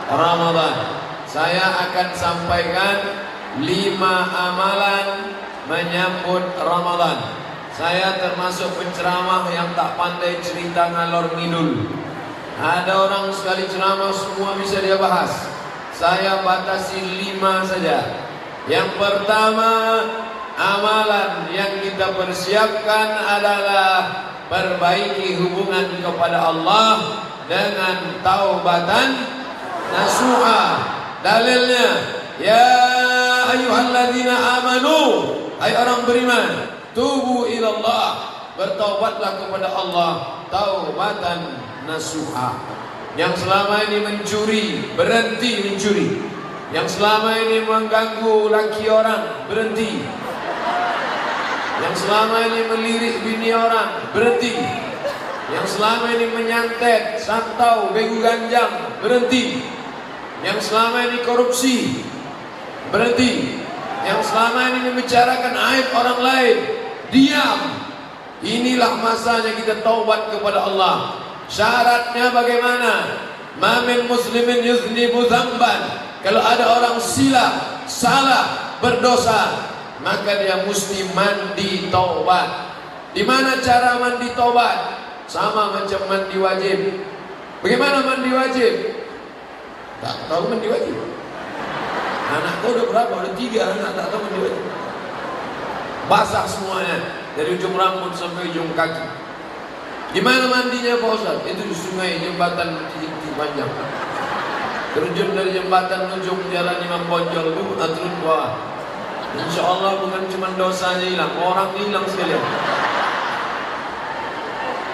Ramadan. Saya akan sampaikan 5 amalan menyambut Ramadan. Saya termasuk penceramah yang tak pandai cerita ngalor ngidul. Ada orang sekali ceramah semua bisa dia bahas. Saya batasi 5 saja. Yang pertama, amalan yang kita persiapkan adalah perbaiki hubungan kepada Allah dengan taubatan nasuha. Dalilnya, ya ayyuhalladzina amanu, hai orang beriman, tubu ilallah, bertaubatlah kepada Allah, taubatan nasuha. Yang selama ini mencuri, berhenti mencuri. Yang selama ini mengganggu laki orang, berhenti. Yang selama ini melirik bini orang, berhenti. Yang selama ini menyantet, santau, begu ganjang, berhenti. Yang selama ini korupsi, berhenti. Yang selama ini membicarakan aib orang lain, diam. Inilah masanya kita taubat kepada Allah. Syaratnya bagaimana? Ma min muslimin yuznibu dzamban. Kalau ada orang silap, salah, berdosa, maka dia mesti mandi taubat. Di mana cara mandi taubat? Sama macam mandi wajib. Bagaimana mandi wajib? Tak tahu mandi wajib. Anakku udah berapa? Udah 3 anak tak tahu mandi wajib. Basah semuanya dari ujung rambut sampai ujung kaki. Di mana mandinya Pak Ustaz? Itu di sungai jembatan Cikiti panjang. Terjun dari jembatan ujung jalan Imam Bonjol itu turun ke bawah. Insya Allah bukan cuma dosanya hilang, orang hilang sekalian.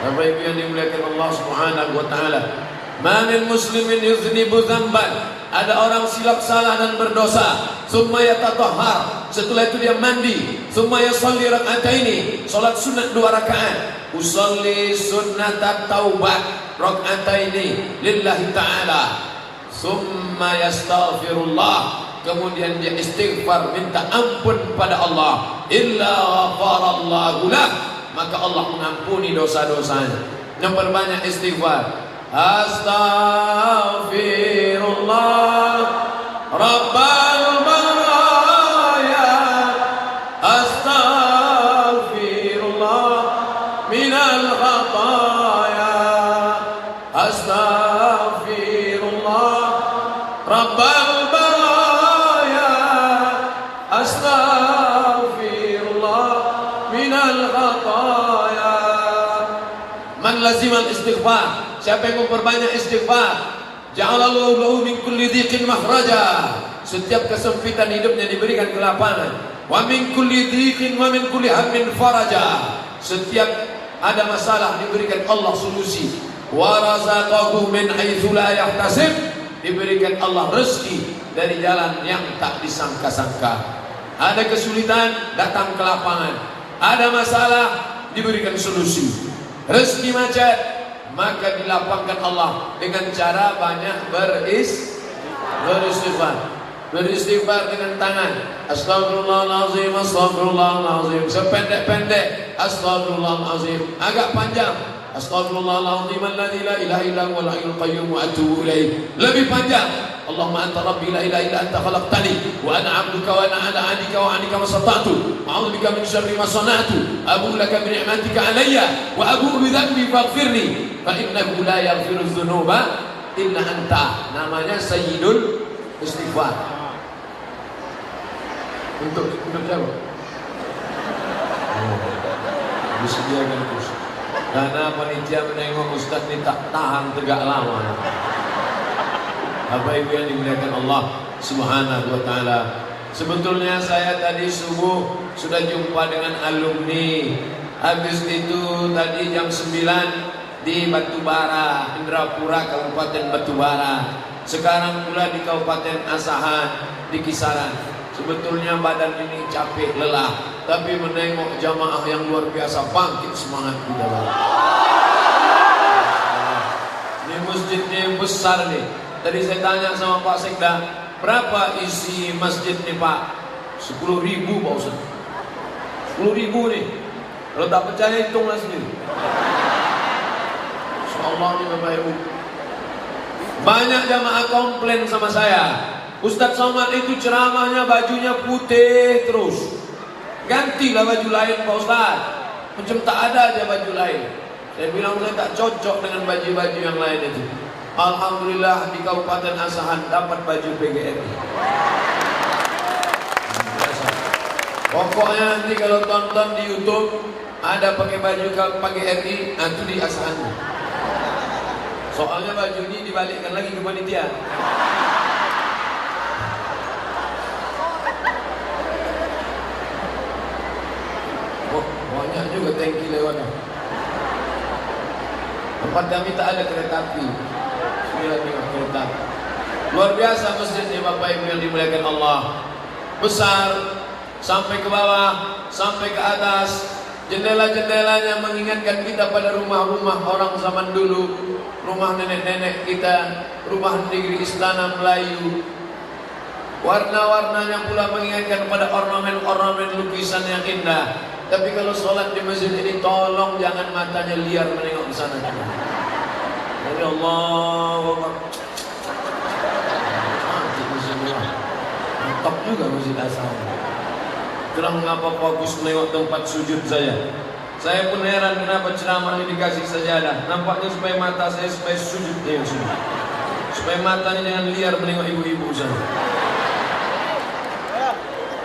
Bapak Ibu yang dimuliakan Allah Subhanahu wa taala. Ma min muslimin yuznibu dzamban. Ada orang silap salah dan berdosa, summa yatatahhar, setelah itu dia mandi, summa yusalli rak'ataini, salat sunat 2 rakaat. Usalli sunnatat taubat rak'ataini lillahi ta'ala. Summa yastaghfirullah, kemudian dia istighfar, minta ampun pada Allah. Illa ghafarallahu lah, maka Allah mengampuni dosa-dosanya. Yang perbanyak istighfar. Astaghfirullah Rabbal baraya, astaghfirullah minal khataya, astaghfirullah Rabbal baraya, astaghfirullah minal khataya. Man lazimal istighfar, siapa yang memperbanyak istighfar, ja'alallahu lahu min kulli dhiqin makhraja, setiap kesempitan hidupnya diberikan kelapangan. Wa min kulli dhiqin wa min kulli hammin faraja, setiap ada masalah diberikan Allah solusi. Wa razaqahu min haitsu la yahtasib, diberikan Allah rezeki dari jalan yang tak disangka-sangka. Ada kesulitan, datang kelapangan. Ada masalah, diberikan solusi. Rezeki macet, maka dilapangkan Allah dengan cara banyak beristighfar dengan tangan. Astagfirullahalazim, astagfirullahalazim, sependek-pendek astagfirullahalazim, agak panjang astagfirullahalazim alladzi la ilaha illa huwal hayyul qayyum wa atubu ilaih, lebih panjang. Allahumma anta rabbi la ilaha illa anta khalaqtani wa ana 'abduka wa ana 'ala 'ahdika wa 'adika ma stata'tu a'udzu bika min syarri ma sana'tu abu laka bi ni'matika 'alayya wa abu bi dhanbi faghfirli fa innahu la yaghfiru dzunuba illa anta. Namanya Sayyidul Istighfar. Untuk siapa? Disediakan kursi. Karena panitia menengok Ustaz ini tak tahan tegak lama. Bapak Ibu yang dimuliakan Allah Subhanahu wa taala. Sebetulnya saya tadi subuh sudah jumpa dengan alumni. Habis itu tadi jam 9 di Batubara, Indrapura, Kabupaten Batubara. Sekarang pula di Kabupaten Asahan, di Kisaran. Sebetulnya badan ini capek, lelah, tapi menengok jamaah yang luar biasa, bangkit semangat kita. Ini masjidnya besar nih. Tadi saya tanya sama Pak Sekda, berapa isi masjid nih Pak? 10.000 Pak Ustaz. 10.000 nih. Kalau tak percaya hitunglah sendiri. Insyaallah nih Bapak Ibu. Banyak jamaah komplain sama saya, Ustadz Somad itu ceramahnya bajunya putih terus. Gantilah baju lain Pak Ustadz. Macam tak ada aja baju lain. Saya bilang saya tak cocok dengan baju-baju yang lain itu. Alhamdulillah di Kabupaten Asahan dapat baju PGRI. Pokoknya nanti kalau tonton di YouTube ada pakai baju PGRI, itu di Asahan. Soalnya baju ini dibalikkan lagi ke panitia. Oh, banyak juga tangki lewat. Tempat kami tak ada kereta api. Kereta. Luar biasa masjidnya Bapak Ibu yang dimuliakan Allah. Besar, sampai ke bawah, sampai ke atas. Jendela-jendelanya mengingatkan kita pada rumah-rumah orang zaman dulu, rumah nenek-nenek kita, rumah negeri istana Melayu. Warna-warnanya pula mengingatkan pada ornamen-ornamen lukisan yang indah. Tapi kalau sholat di masjid ini, tolong jangan matanya liar menengok ke sana. Dari Allah, mantap juga masjid Asal. Itulah mengapa fokus menengok tempat sujud saya. Saya pun heran kenapa ceramah ini dikasih sajadah. Nampaknya supaya mata saya supaya sujudnya yang sujud. Supaya matanya jangan liar menengok ibu-ibu saya.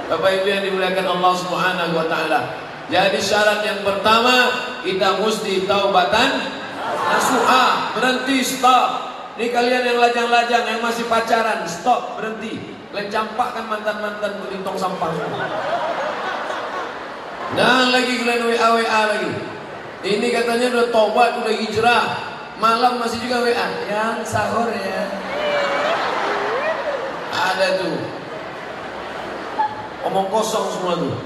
Bapak Ibu yang dimuliakan Allah Subhanahu wa taala. Jadi syarat yang pertama, kita mesti taubatan nasuha. Berhenti, stop. Ini kalian yang lajang-lajang, yang masih pacaran, stop, berhenti. Kalian campakkan mantan-mantan ke tong sampah. Dan lagi kalian WA lagi. Ini katanya udah tobat, udah hijrah. Malam masih juga WA. Yang sahur ya. Ada tuh. Omong kosong semua tuh.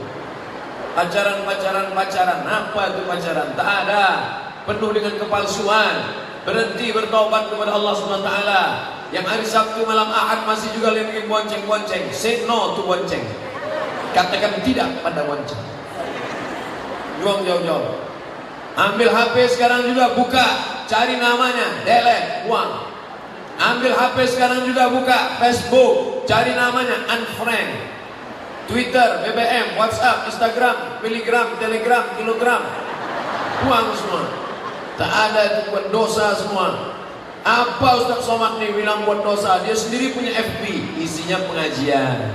Pacaran. Apa itu pacaran? Tak ada. Penuh dengan kepalsuan. Berhenti bertobat kepada Allah SWT. Yang hari Sabtu malam Ahad masih juga lagi bonceng-bonceng. Say no to bonceng. Katakan tidak pada bonceng. Buang jauh-jauh. Ambil HP sekarang juga, buka, cari namanya, delete, buang. Ambil HP sekarang juga, buka Facebook, cari namanya, unfriend. Twitter, BBM, WhatsApp, Instagram, miligram, telegram, kilogram, buang semua. Tak ada itu buat dosa semua. Apa Ustaz Somad nih bilang buat dosa? Dia sendiri punya FB, isinya pengajian.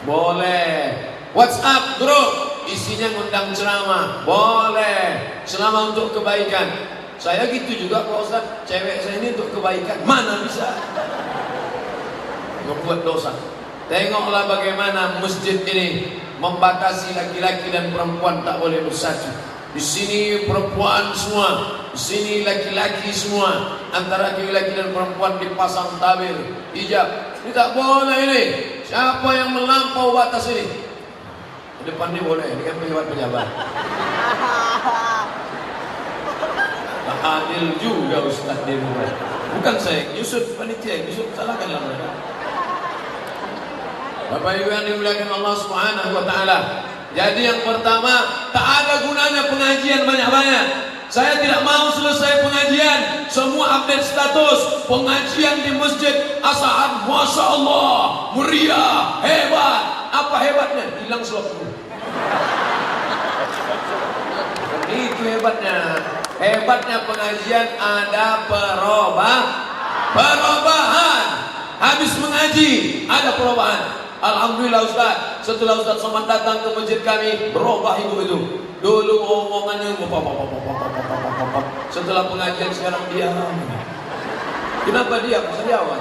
Boleh. WhatsApp grup, isinya ngundang ceramah. Boleh. Selama untuk kebaikan. Saya gitu juga Pak Ustaz. Cewek saya ini untuk kebaikan. Mana bisa? Membuat dosa. Tengoklah bagaimana masjid ini membatasi laki-laki dan perempuan tak boleh bersatu. Di sini perempuan semua, di sini laki-laki semua. Antara laki-laki dan perempuan dipasang tabir, hijab. Ini tak boleh ini. Siapa yang melampau batas ini? Di depan ini boleh, ini kan pejabat-pejabat. Tak adil juga Ustaz dia. Bukan saya, Yusuf panitia, Yusuf salahkanlah mereka. Bapak Ibu yang dimuliakan Allah Subhanahu wa taala. Jadi yang pertama, tak ada gunanya pengajian banyak-banyak. Saya tidak mau selesai pengajian semua update status pengajian di masjid Asahan. Masya Allah, meriah, hebat. Apa hebatnya? Hilang slot. Itu hebatnya. Hebatnya pengajian ada perubahan. Habis mengaji ada perubahan. Alhamdulillah Ustaz, setelah Ustaz Somad datang ke masjid kami, berubah ibu itu. Dulu omongannya setelah pengajian sekarang diam. Kenapa diam? Sariawan.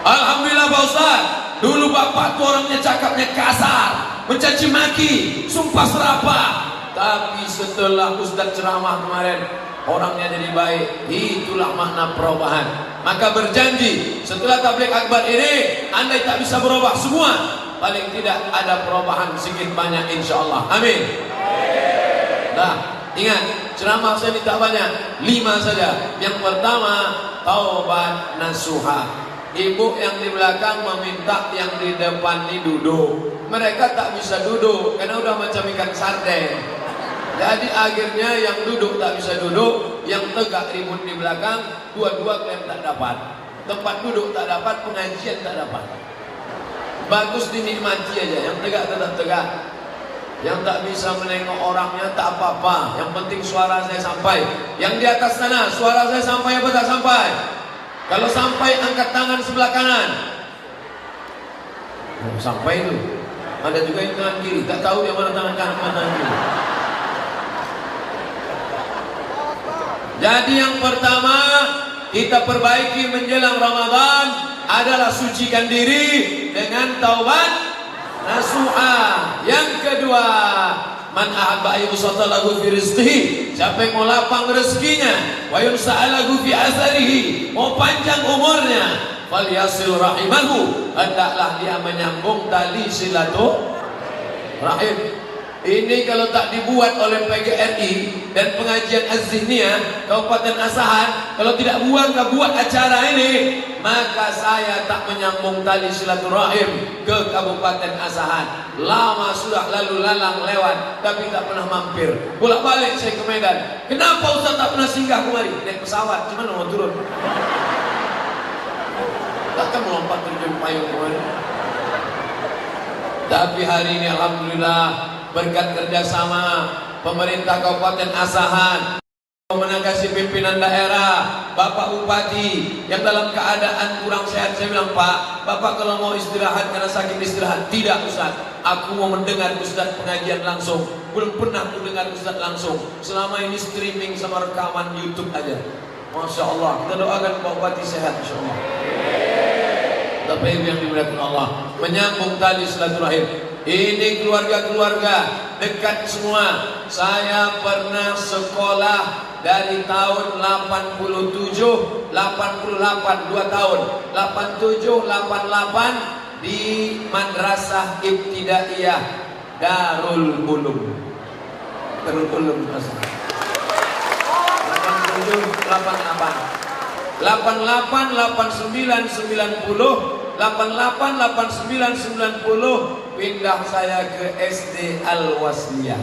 Alhamdulillah Pak Ustaz, dulu bapak tuh orangnya cakapnya kasar, mencaci maki, sumpah serapah. Tapi setelah Ustaz ceramah kemarin, orangnya jadi baik. Itulah makna perubahan. Maka berjanji setelah tabligh akbar ini, andai tak bisa berubah semua, paling tidak ada perubahan sedikit banyak insyaallah. Amin. Nah, ingat ceramah saya tidak banyak, 5 saja. Yang pertama, taubat nasuha. Ibu yang di belakang meminta yang di depan ini duduk. Mereka tak bisa duduk karena udah macam ikan sarden. Jadi akhirnya yang duduk tak bisa duduk, yang tegak ribut di belakang, dua-dua kalian tak dapat. Tempat duduk tak dapat, pengajian tak dapat. Bagus dinikmati aja, yang tegak tetap tegak. Yang tak bisa menengok orangnya tak apa-apa, yang penting suara saya sampai. Yang di atas sana, suara saya sampai apa tak sampai? Kalau sampai, angkat tangan sebelah kanan. Sampai itu. Ada juga yang tangan kiri, tak tahu yang mana tangan kanan, mana tangan kiri. Jadi yang pertama kita perbaiki menjelang Ramadan adalah sucikan diri dengan taubat nasuha. Yang kedua, man ahabba ayyusatalahu fi rizqihi, siapa yang mau lapang rezekinya, wa yunsa'alahu fi asarihi, mau panjang umurnya, falyasil rahimahu, hendaklah dia menyambung tali silaturahim. Ini kalau tak dibuat oleh PGRI dan pengajian Az-Zihniyah Kabupaten Asahan, kalau tidak buat acara ini, maka saya tak menyambung tali silaturahim ke Kabupaten Asahan. Lama sudah lalu lalang lewat, tapi tak pernah mampir. Bolak-balik saya ke Medan. Kenapa Ustaz tak pernah singgah kemari? Naik pesawat, gimana mau turun? Takkan melompat terjun payung kemari. Tapi hari ini alhamdulillah, berkat kerjasama pemerintah Kabupaten Asahan, menanggapi pimpinan daerah, Bapak Bupati yang dalam keadaan kurang sehat, saya bilang, Pak, Bapak kalau mau istirahat karena sakit istirahat. Tidak Ustaz, aku mau mendengar Ustaz pengajian langsung. Belum pernah aku dengar Ustaz langsung. Selama ini streaming sama rekaman YouTube aja. Masya Allah, kita doakan Pak Bupati sehat Insya Allah. Tapi yang dimuliakan Allah, menyambung tali silaturahim. Ini keluarga-keluarga dekat semua. Saya pernah sekolah dari tahun 87, 88, 2 tahun 87, 88 di Madrasah Ibtidaiyah Darul Ulum. Darul Ulum 87, 88, 89, 90, 88, 89, 90 pindah saya ke SD Al-Wasliyah.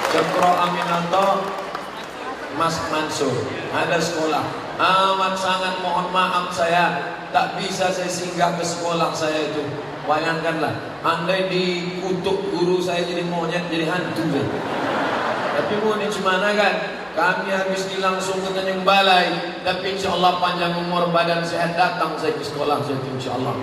Cokro Aminanto, Mas Mansur, ada sekolah. Amat sangat mohon maaf saya tak bisa saya singgah ke sekolah saya itu. Bayangkanlah, andai dikutuk guru saya jadi monyet, jadi hantu. Tapi mau ini gimana kan? Kami habis langsung ke Tanjung Balai, tapi insya Allah panjang umur badan sehat datang saya ke sekolah saya insya Allah.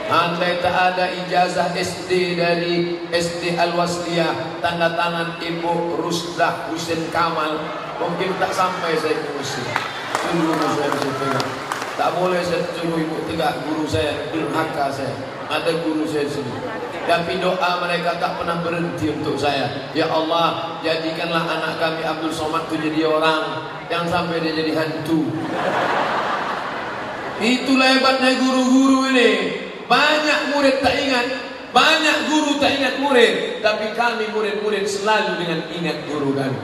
Andai tak ada ijazah SD dari SD Al-Wasliyah, tanda tangan Ibu Rusdah Husin Kamal, mungkin tak sampai saya ke Mesir. Guru saya bisa pegang. Tak boleh saya suruh ibu tegak guru saya, durhaka saya. Ada guru saya sini. Tapi doa mereka tak pernah berhenti untuk saya. Ya Allah, jadikanlah anak kami Abdul Somad itu jadi orang, yang sampai dia jadi hantu. Itulah hebatnya guru-guru ini. Banyak murid tak ingat, banyak guru tak ingat murid. Tapi kami murid-murid selalu dengan ingat guru kami.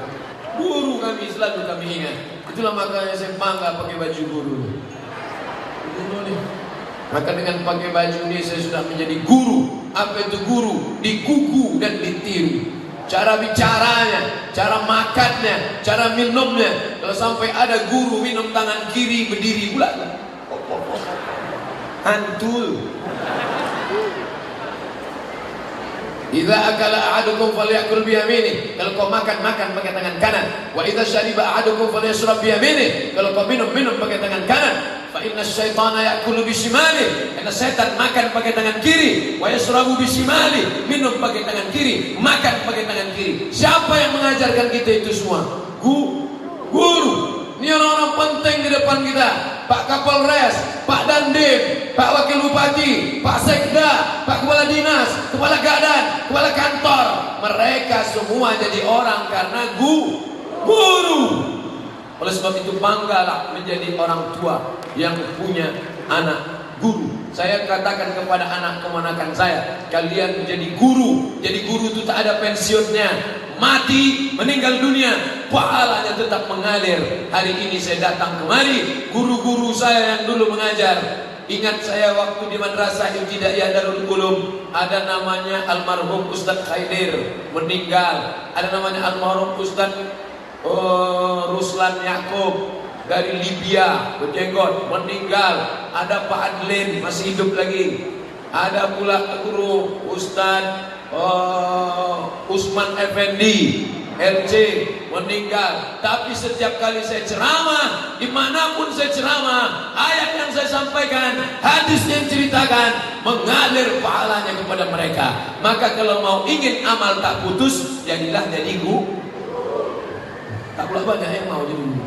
Guru kami selalu kami ingat. Itulah makanya saya bangga pakai baju guru. Guru nih. Maka dengan pakai baju ini saya sudah menjadi guru. Apa itu guru? Digugu dan ditiru. Cara bicaranya, cara makannya, cara minumnya. Kalau sampai ada guru minum tangan kiri berdiri pula, hantul. Idza akala ahadukum falyakul biyamini. Kalau kau makan pakai tangan kanan. Wa idza syariba ahadukum falyashrab biyamini. Kalau kau minum pakai tangan kanan. Fa inna syaitana ya'kulu bisimali. Karena setan makan pakai tangan kiri. Wa yashrabu bisimali. Minum pakai tangan kiri, makan pakai tangan kiri. Siapa yang mengajarkan kita itu semua? Guru. Ini orang-orang penting di depan kita. Pak Kapolres, Pak Dandim, Pak Wakil Bupati, Pak Sekda, Pak Kepala Dinas, Kepala Gadan, Kepala Kantor. Mereka semua jadi orang karena guru. Oleh sebab itu banggalah menjadi orang tua yang punya anak guru. Saya katakan kepada anak keponakan saya, kalian menjadi guru. Jadi guru itu tak ada pensiunnya. Mati, meninggal dunia, pahalanya tetap mengalir. Hari ini saya datang kemari, guru-guru saya yang dulu mengajar. Ingat saya waktu di Madrasah Ibtidaiyah Darul Ulum, ada namanya almarhum Ustaz Khaidir, meninggal. Ada namanya almarhum Ustaz Ruslan Yakub dari Libya, berjenggot, meninggal. Ada Pak Adlin masih hidup lagi. Ada pula guru Ustadz Usman Effendi LC meninggal. Tapi setiap kali saya ceramah, dimanapun saya ceramah, ayat yang saya sampaikan, hadis yang ceritakan, mengalir pahalanya kepada mereka. Maka kalau mau ingin amal tak putus, jadilah jadi guru. Tak pula banyak yang mau jadi guru.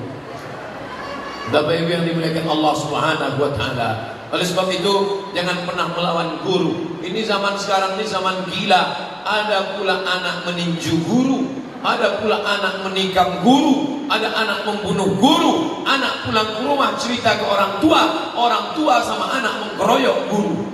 Bapak Ibu yang dimuliakan Allah Subhanahu wa taala. Oleh sebab itu, jangan pernah melawan guru. Ini zaman sekarang ini zaman gila. Ada pula anak meninju guru, ada pula anak menikam guru, ada anak membunuh guru, anak pulang ke rumah cerita ke orang tua sama anak mengkeroyok guru.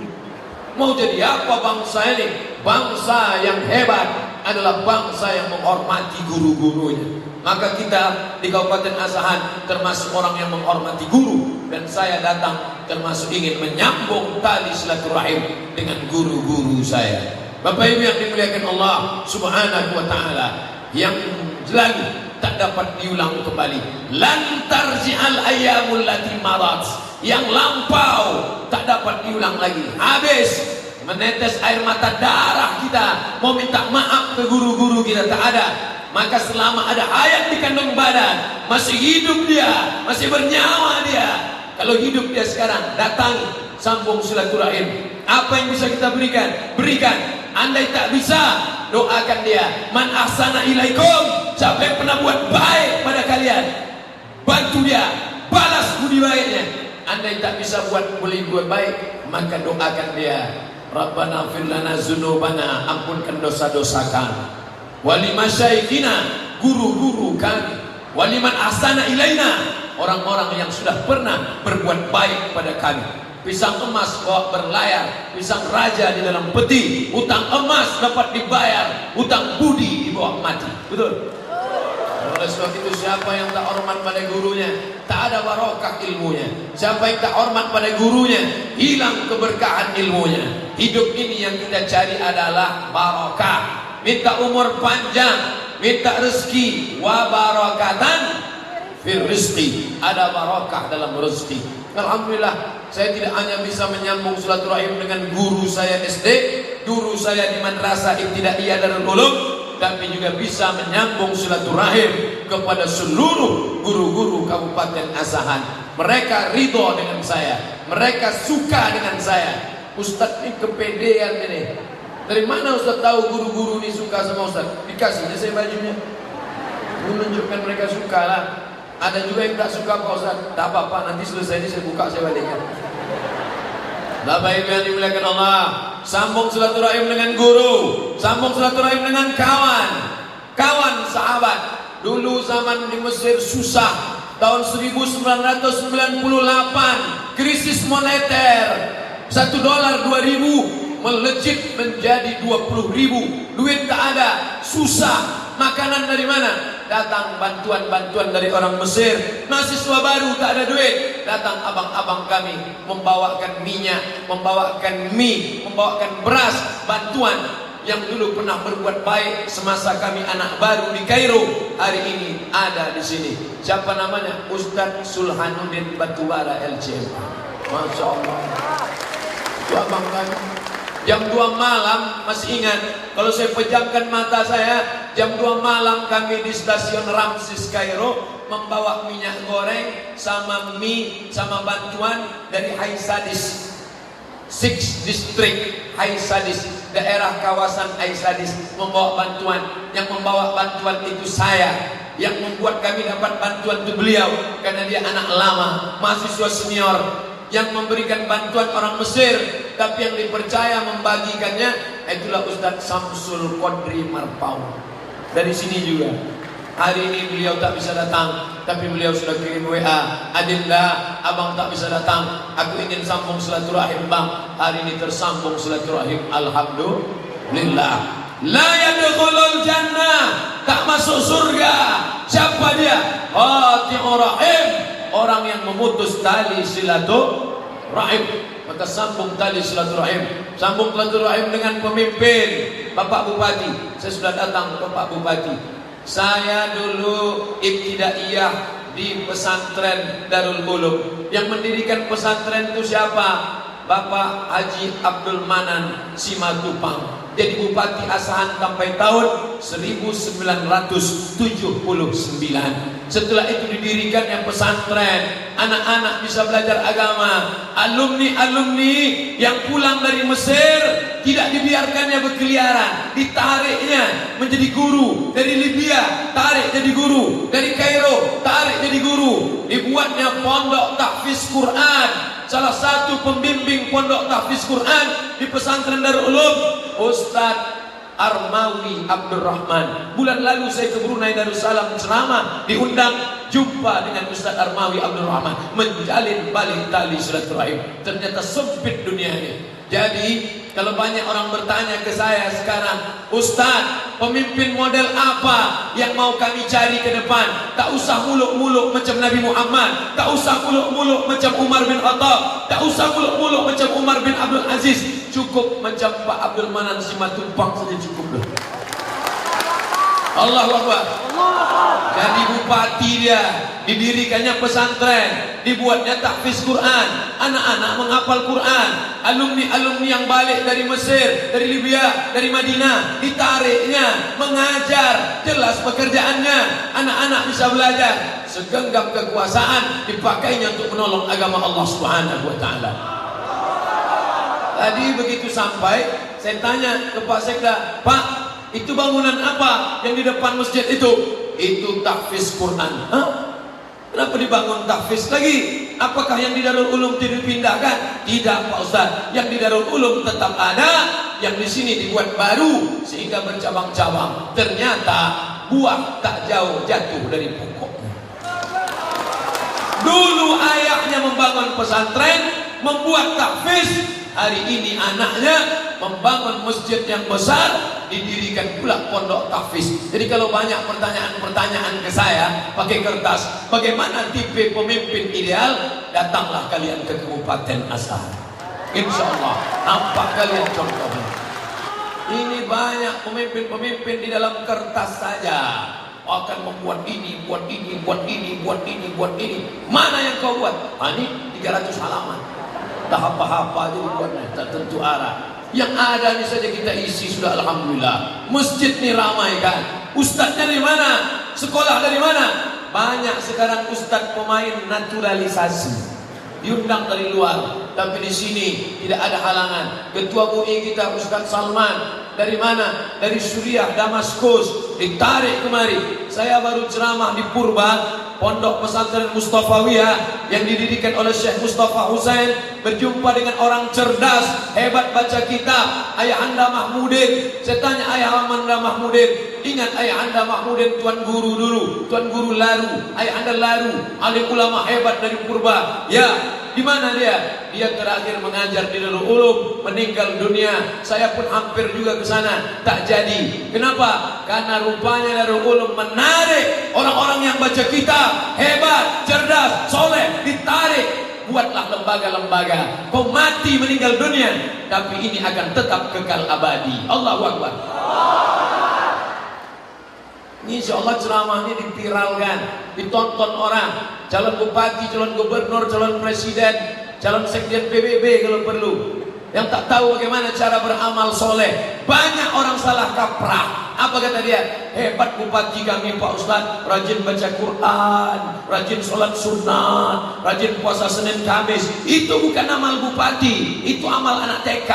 Mau jadi apa bangsa ini? Bangsa yang hebat adalah bangsa yang menghormati guru-gurunya. Maka kita di Kabupaten Asahan termasuk orang yang menghormati guru, dan saya datang termasuk ingin menyambung tali silaturahim dengan guru-guru saya. Bapak Ibu yang dimuliakan Allah Subhanahu wa taala, yang lalu tak dapat diulang kembali. Lan tarji'al ayyamul lati marat, yang lampau tak dapat diulang lagi. Habis menetes air mata darah kita mau minta maaf ke guru-guru kita, tak ada. Maka selama ada hayat di kandung badan, masih hidup dia, masih bernyawa dia. Kalau hidup dia sekarang, datang sambung silaturahim. Apa yang bisa kita berikan? Berikan. Andai tak bisa, doakan dia. Man ahsana ilaikum, siapa yang pernah buat baik pada kalian, bantu dia, balas budi baiknya. Andai tak bisa boleh buat baik, maka doakan dia. Rabbana fir lana dzunubana, ampunkan dosa-dosa kami. Wali masyaikhina, guru-guru kami. Waliman ahsana ilaina, orang-orang yang sudah pernah berbuat baik pada kami. Pisang emas bawa berlayar, pisang raja di dalam peti. Utang emas dapat dibayar, utang budi dibawa mati. Betul? Oleh sebab itu, siapa yang tak hormat pada gurunya, tak ada barokah ilmunya. Siapa yang tak hormat pada gurunya, hilang keberkahan ilmunya. Hidup ini yang kita cari adalah barokah. Minta umur panjang, minta rezeki, wa barakatan fir rizqi, ada barakah dalam rezeki. Alhamdulillah, saya tidak hanya bisa menyambung silaturahim dengan guru saya SD, guru saya di Madrasah Ibtidaiyah Darul Ulum, tapi juga bisa menyambung silaturahim kepada seluruh guru-guru Kabupaten Asahan. Mereka ridho dengan saya, mereka suka dengan saya. Ustadz ini kepedean ini. Dari mana Ustaz tahu guru-guru ini suka sama Ustaz? Dikasihnya saya bajunya, menunjukkan mereka suka lah. Ada juga yang tak suka Pak Ustaz. Tak apa-apa, nanti selesai ini saya buka, saya balikkan. Bapak Ibu yang dimuliakan Allah, sambung silaturahim dengan guru, sambung silaturahim dengan kawan, kawan sahabat. Dulu zaman di Mesir susah, tahun 1998 krisis moneter, $1 2.000 melejit menjadi 20.000. Duit tak ada, susah. Makanan dari mana? Datang bantuan-bantuan dari orang Mesir. Mahasiswa baru tak ada duit, datang abang-abang kami membawakan minyak, membawakan mie, membawakan beras. Bantuan yang dulu pernah berbuat baik semasa kami anak baru di Kairo, hari ini ada di sini. Siapa namanya? Ustadz Sulhanuddin Batubara LCM. Masya Allah. Itu abang kami. Jam 2 malam, masih ingat, kalau saya pejamkan mata saya, jam 2 malam kami di stasiun Ramses Kairo membawa minyak goreng sama mie sama bantuan dari Haisadis 6 District Haisadis, daerah kawasan Haisadis, membawa bantuan. Yang membawa bantuan itu saya. Yang membuat kami dapat bantuan itu beliau, karena dia anak lama, mahasiswa senior. Yang memberikan bantuan orang Mesir, tapi yang dipercaya membagikannya itulah Ustadz Samsul Qadri Marpau. Dari sini juga. Hari ini beliau tak bisa datang, tapi beliau sudah kirim WA, Adinda, abang tak bisa datang, aku ingin sambung silaturahim bang. Hari ini tersambung silaturahim, alhamdulillah. La yadkhulul jannah, tak masuk surga. Siapa dia? Qati'ur rahim, orang yang memutus tali silaturahim. Maka sambung tali silaturahim, sambung silaturahim dengan pemimpin Bapak Bupati. Saya sudah datang ke Pak Bupati. Saya dulu ibtidaiyah di pesantren Darul Ulum. Yang mendirikan pesantren itu siapa? Bapak Haji Abdul Manan Simatupang. Jadi Bupati Asahan sampai tahun 1979. Setelah itu didirikan yang pesantren, anak-anak bisa belajar agama. Alumni-alumni yang pulang dari Mesir tidak dibiarkannya berkeliaran, ditariknya menjadi guru. Dari Libya tarik jadi guru, dari Kairo tarik jadi guru. Dibuatnya pondok tahfiz Quran. Salah satu pembimbing pondok tahfiz Quran di pesantren Darul Ulum, Ustadz Armawi Abdurrahman. Bulan lalu saya ke Brunei Darussalam ceramah, diundang jumpa dengan Ustadz Armawi Abdurrahman, menjalin balik tali silaturahim. Ternyata sempit dunia ini. Jadi kalau banyak orang bertanya ke saya sekarang, Ustadz, pemimpin model apa yang mau kami cari ke depan? Tak usah muluk-muluk macam Nabi Muhammad, tak usah muluk-muluk macam Umar bin Khattab, tak usah muluk-muluk macam Umar bin Abdul Aziz. Cukup macam Pak Abdul Manan Simatupang saja cukup. Allahu Akbar. Jadi bupati dia, didirikannya pesantren, dibuatnya tahfiz Quran, anak-anak menghafal Quran, alumni-alumni yang balik dari Mesir, dari Libya, dari Madinah, ditariknya mengajar, jelas pekerjaannya, anak-anak bisa belajar. Segenggam kekuasaan dipakainya untuk menolong agama Allah Subhanahu wa taala. Tadi begitu sampai, saya tanya ke Pak Sekda, Pak, itu bangunan apa yang di depan masjid itu? Itu tahfiz Quran. Hah? Kenapa dibangun tahfiz lagi? Apakah yang di Darul Ulum tidak dipindahkan? Tidak Pak Ustaz, yang di Darul Ulum tetap ada, yang di sini dibuat baru sehingga bercabang-cabang. Ternyata buah tak jauh jatuh dari pokoknya. Dulu ayahnya membangun pesantren, membuat tahfiz. Hari ini anaknya membangun masjid yang besar, didirikan pula pondok tahfiz. Jadi kalau banyak pertanyaan-pertanyaan ke saya pakai kertas, bagaimana tipe pemimpin ideal? Datanglah kalian ke Kabupaten Asahan. Insya Allah nampak kalian contohnya. Ini banyak pemimpin-pemimpin di dalam kertas saja akan membuat ini, buat ini, buat ini, buat ini, buat ini. Mana yang kau buat? Ini 300 halaman. Tak apa-apa aja dibuatnya, tak tentu arah. Yang ada ini saja kita isi sudah alhamdulillah. Masjid ini ramai kan. Ustadznya dari mana? Sekolah dari mana? Banyak sekarang ustadz pemain naturalisasi. Diundang dari luar, tapi di sini tidak ada halangan. Ketua MUI kita Ustadz Salman dari mana? Dari Suriah, Damaskus, ditarik kemari. Saya baru ceramah di Purba, pondok pesantren Mustafawiyah yang didirikan oleh Syekh Mustafa Husain, berjumpa dengan orang cerdas, hebat baca kitab, Ayahanda Mahmudin. Saya tanya Ayahanda Mahmudin, ingat Ayahanda Mahmudin tuan guru dulu, tuan guru Laru, Ayahanda Laru, alim ulama hebat dari Purba. Ya, di mana dia? Dia terakhir mengajar di Darul Ulum, meninggal dunia. Saya pun hampir juga ke sana, tak jadi. Kenapa? Karena rupanya Darul Ulum menarik orang-orang yang baca kitab, hebat, cerdas, soleh, ditarik. Buatlah lembaga-lembaga. Kau mati meninggal dunia, tapi ini akan tetap kekal abadi. Allahu Akbar. Insya Allah ceramahnya dipiralkan, ditonton orang. Calon bupati, calon gubernur, calon presiden, calon sekjen PBB kalau perlu. Yang tak tahu bagaimana cara beramal soleh. Banyak orang salah kaprah. Apa kata dia? Hebat bupati kami Pak Ustadz, rajin baca Quran, rajin sholat sunat, rajin puasa Senin Kamis. Itu bukan amal bupati, itu amal anak TK.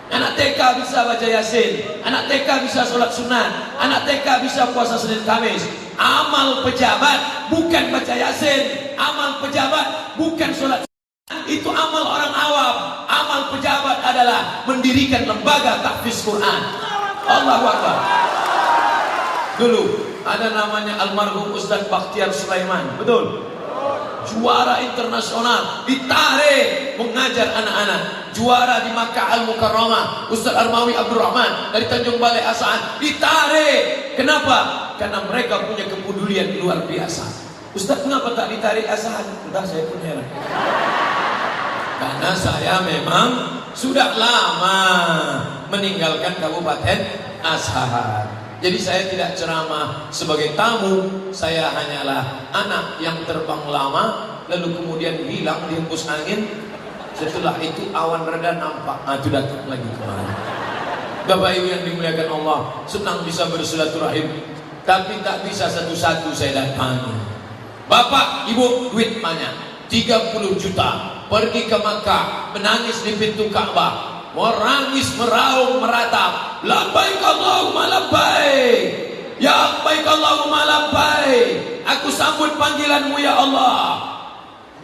Anak TK bisa baca Yasin, anak TK bisa sholat sunat, anak TK bisa puasa Senin Kamis. Amal pejabat bukan baca Yasin, amal pejabat bukan sholat sunat. Itu amal orang awam. Amal pejabat adalah mendirikan lembaga tahfiz Quran. Allahu Akbar. Dulu ada namanya almarhum Ustadz Bakhtiar Sulaiman, betul? Juara internasional, ditarik mengajar anak-anak. Juara di Makkah Al-Mukarramah, Ustadz Armawi Abdurrahman dari Tanjung Balai Asahan, ditarik. Kenapa? Karena mereka punya kepedulian luar biasa. Ustadz kenapa tak ditarik Asahan? Entah, saya pun heran. Karena saya memang sudah lama meninggalkan Kabupaten Asahan. Jadi saya tidak ceramah sebagai tamu, saya hanyalah anak yang terbang lama, lalu kemudian hilang dihembus angin. Setelah itu awan reda nampak, itu datang lagi kemarin. Bapak Ibu yang dimuliakan Allah, senang bisa bersilaturahim, tapi tak bisa satu-satu saya datangi. Bapak, Ibu, duit banyak, 30 juta, pergi ke Makkah, menangis di pintu Ka'bah, merangis, meraung, meratap, labbaik Allahumma labbaik, ya labbaik Allahumma labbaik, aku sambut panggilanmu ya Allah.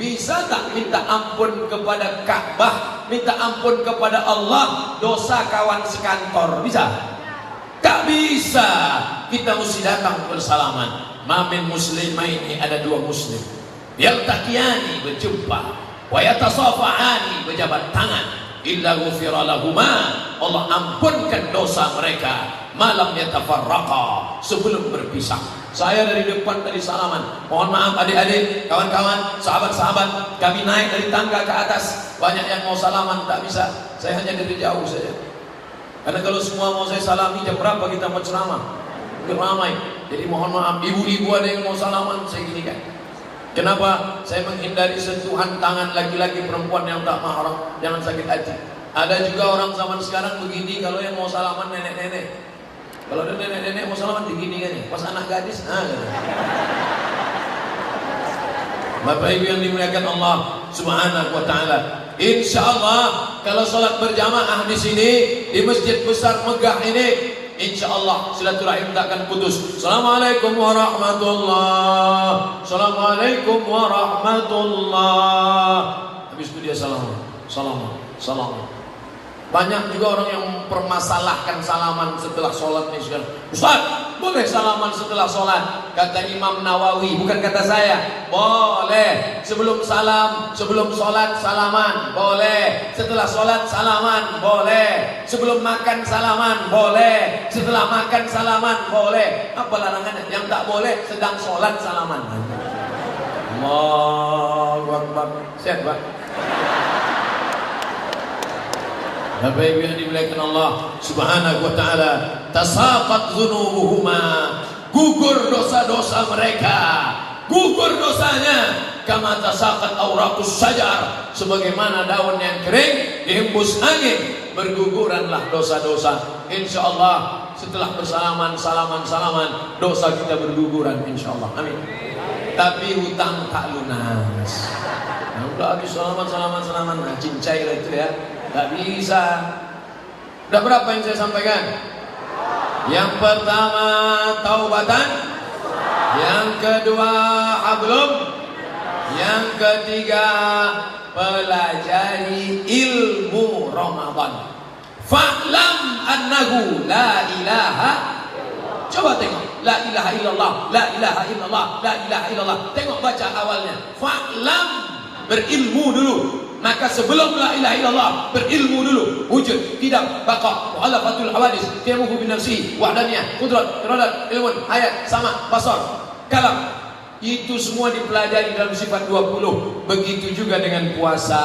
Bisa tak minta ampun kepada Ka'bah, minta ampun kepada Allah, dosa kawan sekantor? Bisa? Tak bisa. Kita mesti datang bersalaman. Mamin muslimaini, ada dua muslim, yaltaqiyani, berjumpa, wa yatasafahani, berjabat tangan, illa ghufira lahuma, Allah ampunkan dosa mereka, malam yatafarraqa, sebelum berpisah. Saya dari depan tadi salaman, mohon maaf adik-adik, kawan-kawan, sahabat-sahabat, kami naik dari tangga ke atas, banyak yang mau salaman tak bisa, saya hanya dari jauh saja. Karena kalau semua mau saya salami, jam berapa kita mau ceramah? Ramai. Jadi mohon maaf, ibu-ibu ada yang mau salaman, saya gini kan. Kenapa? Saya menghindari sentuhan tangan laki-laki perempuan yang tak mahram, jangan sakit hati. Ada juga orang zaman sekarang begini, kalau yang mau salaman nenek-nenek. Kalau ada nenek-nenek mau salaman begini kan ya, pas anak gadis, Bapak Ibu yang dimuliakan Allah Subhanahu wa taala. Insyaallah kalau salat berjamaah di sini di masjid besar megah ini, insyaallah silaturahim tak akan putus. Assalamualaikum warahmatullahi, Assalamualaikum warahmatullahi. Habis itu dia salam. Banyak juga orang yang mempermasalahkan salaman setelah sholat nih sekarang. Ustaz, boleh salaman setelah sholat? Kata Imam Nawawi, bukan kata saya. Boleh. Sebelum salam, sebelum sholat salaman, boleh. Setelah sholat salaman, boleh. Sebelum makan salaman, boleh. Setelah makan salaman, boleh. Apa larangannya? Yang tak boleh sedang sholat salaman. Allahu Akbar. Siap, Pak? Bapak Ibu yang dimuliakan Allah Subhanahu wa taala, tasaqat dzunubuhuma, gugur dosa-dosa mereka, gugur dosanya, kama tasaqat auraqus syajar, sebagaimana daun yang kering dihembus angin, berguguranlah dosa-dosa. Insyaallah setelah bersalaman salaman dosa kita berguguran insyaallah. Amin. Tapi hutang tak lunas. Nah, udah habis salaman cincai lah itu ya. Tak bisa. Udah berapa yang saya sampaikan? Yang pertama taubatan, yang kedua hablum, yang ketiga pelajari ilmu Ramadan. Fa'lam annahu la ilaha. Coba tengok, la ilaha illallah, la ilaha illallah, la ilaha illallah. Tengok baca awalnya. Fa'lam, berilmu dulu. Maka sebelum la ilaha illallah, berilmu dulu. Wujud, tidak, baqa, mu'alafatul hawadis, tiamuhu bin nafsi, wahdaniyah, kudrat, iradat, ilmun, hayat, sama, basar, kalam. Itu semua dipelajari dalam sifat 20. Begitu juga dengan puasa.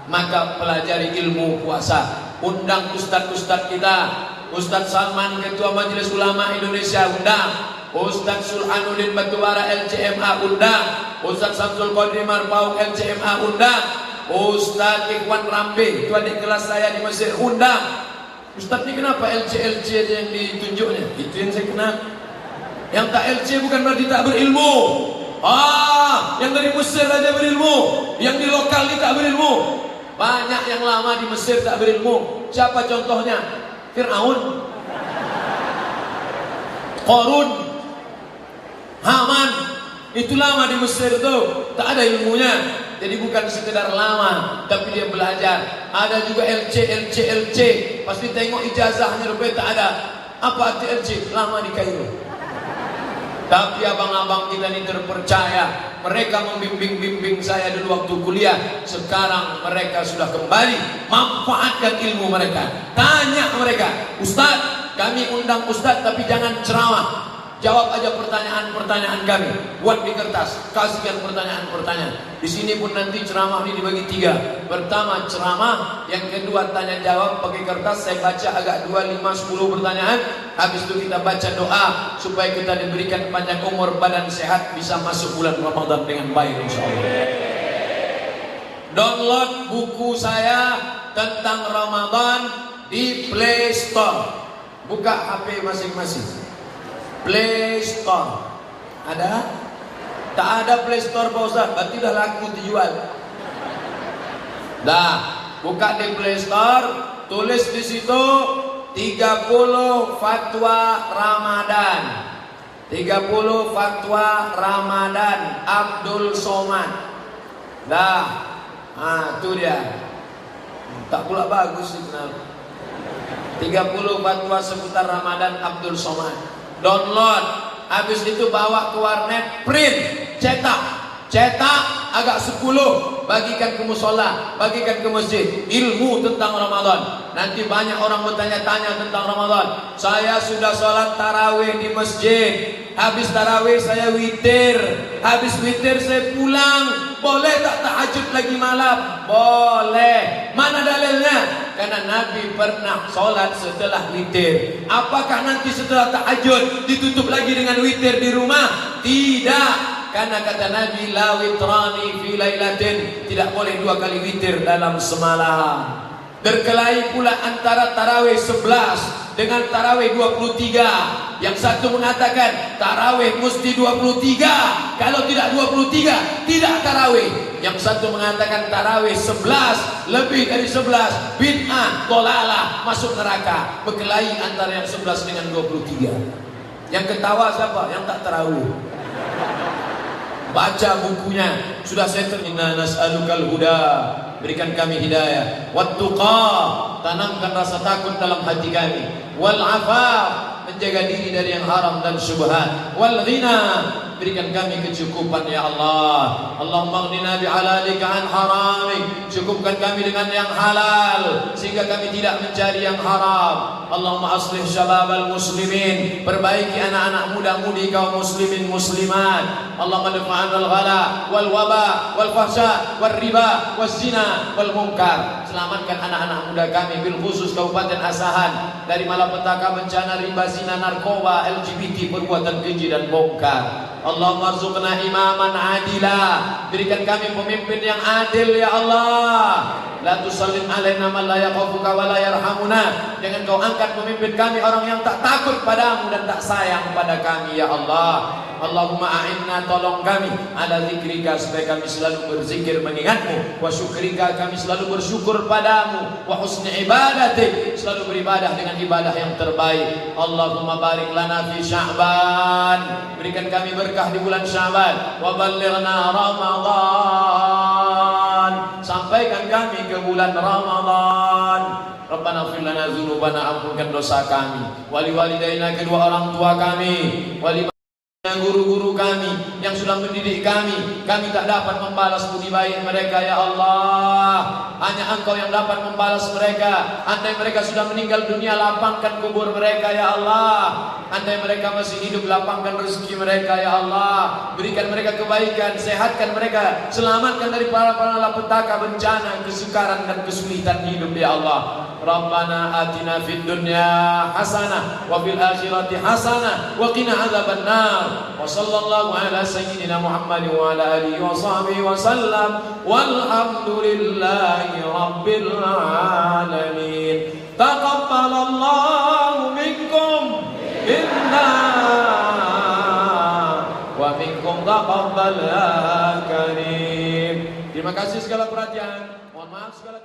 Maka pelajari ilmu puasa. Undang ustaz-ustaz kita, Ustaz Salman Ketua Majelis Ulama Indonesia undang, Ustaz Sulhanuddin Batubara LCMA undang, Ustaz Samsul Qadri Marpauk LCMA undang, Ustaz Ikhwan Rambe, itu adik kelas saya di Mesir undang. Ustaz ini kenapa LC yang ditunjuknya? Itu yang saya kenal. Yang tak LC bukan berarti tak berilmu. Yang dari Mesir aja berilmu, yang di lokal ini tak berilmu. Banyak yang lama di Mesir tak berilmu. Siapa contohnya? Fir'aun, Qarun, Haman. Itu lama di Mesir tuh, tak ada ilmunya. Jadi bukan sekedar lama, tapi dia belajar. Ada juga LC. Pasti tengok ijazahnya rupanya tak ada. Apa arti LC? Lama di Kairo. Tapi abang-abang kita ini terpercaya. Mereka membimbing saya dulu waktu kuliah. Sekarang mereka sudah kembali. Manfaatkan ilmu mereka. Tanya mereka, Ustaz, kami undang Ustaz tapi jangan ceramah. Jawab aja pertanyaan-pertanyaan kami. Buat di kertas, kasihkan pertanyaan-pertanyaan. Di sini pun nanti ceramah ini dibagi 3. Pertama ceramah, yang kedua tanya jawab pakai kertas. Saya baca agak 2, 5, 10 pertanyaan. Habis itu kita baca doa supaya kita diberikan panjang umur, badan sehat, bisa masuk bulan Ramadan dengan baik insyaallah. Download buku saya tentang Ramadan di Play Store. Buka HP masing-masing. Play Store ada? Tak ada Play Store Pak Ustaz, berarti dah laku dijual. Dah, buka di Play Store, tulis di situ 30 fatwa Ramadan. 30 fatwa Ramadan Abdul Somad. Dah, itu dia. Tak pula bagus sih kenapa. 30 fatwa seputar Ramadan Abdul Somad. Download, habis itu bawa ke warnet, print, cetak agak 10, bagikan ke musola, bagikan ke masjid. Ilmu tentang Ramadan. Nanti banyak orang bertanya-tanya tentang Ramadan. Saya sudah sholat tarawih di masjid, habis tarawih saya witir, habis witir saya pulang. Boleh tak tahajud lagi malam? Boleh. Mana dalilnya? Karena Nabi pernah sholat setelah witir. Apakah nanti setelah tahajud ditutup lagi dengan witir di rumah? Tidak. Karena kata Nabi, la witrani fi lailatin, tidak boleh 2 kali witir dalam semalam. Berkelahi pula antara tarawih 11 dengan tarawih 23. Yang satu mengatakan tarawih mesti 23, kalau tidak 23 tidak tarawih. Yang satu mengatakan tarawih 11, lebih dari 11 bid'ah, dhalalah, masuk neraka. Berkelahi antara yang 11 dengan 23. Yang ketawa siapa? Yang tak tarawih. Baca bukunya, sudah saya inna nas'alukal huda, berikan kami hidayah, wattuqa, tanamkan rasa takut dalam hati kami, wal afaf, menjaga diri dari yang haram dan syubhat, wal ghina, berikan kami kecukupan ya Allah. Allahumma aghnina bihalalika an haramik, cukupkan kami dengan yang halal sehingga kami tidak mencari yang haram. Allahumma aslih syababal muslimin, perbaiki anak-anak muda-mudi kaum muslimin muslimat. Allahumma dafa'an al-ghala wal waba wal fahsya wal riba wal zina wal munkar. Selamatkan anak-anak muda kami, bil khusus Kabupaten Asahan, dari malapetaka, bencana, riba, zina, narkoba, LGBT, perbuatan keji dan bongkar. Allahumma arzuqna imaman adila, berikan kami pemimpin yang adil ya Allah. La tusallim alaina man la yakhafuka wa la yarhamuna, jangan kau angkat pemimpin kami orang yang tak takut padamu dan tak sayang pada kami ya Allah. Allahumma a'inna, tolong kami, ala zikrika, supaya kami selalu berzikir mengingatmu, wa syukrika, kami selalu bersyukur padamu, wa husni ibadatik, selalu beribadah dengan ibadah yang terbaik. Allahumma barik lana fi Sya'ban, berikan kami berkah di bulan Sya'ban, wa ballighna Ramadan, sampaikan kami ke bulan Ramadan. Rabbana ighfir lana dzunubana, ampunkan dosa kami, wali walidaina, kedua orang tua kami, wali guru-guru kami yang sudah mendidik kami tak dapat membalas budi baik mereka ya Allah. Hanya Engkau yang dapat membalas mereka. Andai mereka sudah meninggal dunia, lapangkan kubur mereka ya Allah. Andai mereka masih hidup, lapangkan rezeki mereka ya Allah. Berikan mereka kebaikan, sehatkan mereka, selamatkan dari para malapetaka, bencana, kesukaran dan kesulitan hidup ya Allah. Rabbana atina fid dunya hasanah wa fil akhirati hasanah wa qina adzabannar. Wa sallallahu ala sayyidina Muhammad wa ala alihi wa sahbihi wa sallam. Walhamdulillahi rabbil alamin. Taqabbalallahu minkum minna wa minkum taqabbal ya karim. Terima kasih segala perhatian. Mohon maaf segala